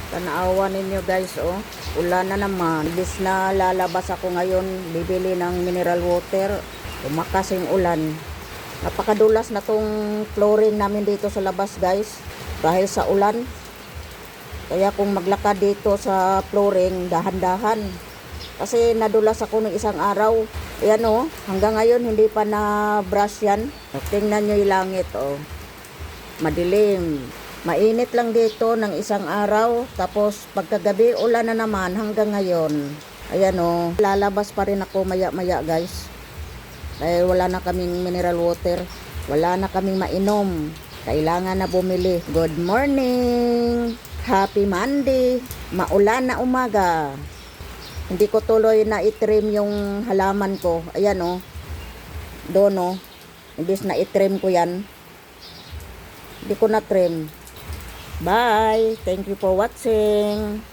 Tanaawa ninyo guys, oh. Ulan na naman. Imbis na lalabas ako ngayon, bibili ng mineral water. Tumakas yung ulan. Napakadulas na tong flooring namin dito sa labas guys. Dahil sa ulan. Kaya kung maglakad dito sa flooring, dahan-dahan. Kasi nadulas ako ng isang araw. Ayan oh, hanggang ngayon hindi pa na brush yan. Tingnan nyo yung langit oh. Madilim. Mainit lang dito ng isang araw. Tapos pagkagabi ulan na naman hanggang ngayon. Ayan oh, lalabas pa rin ako maya-maya guys. Dahil wala na kaming mineral water. Wala na kaming mainom. Kailangan na bumili. Good morning! Happy Monday! Maulan na umaga. Hindi ko tuloy na i-trim yung halaman ko. Ayan oh. Doon oh. Imbis na i-trim ko yan. Hindi ko na trim. Bye! Thank you for watching.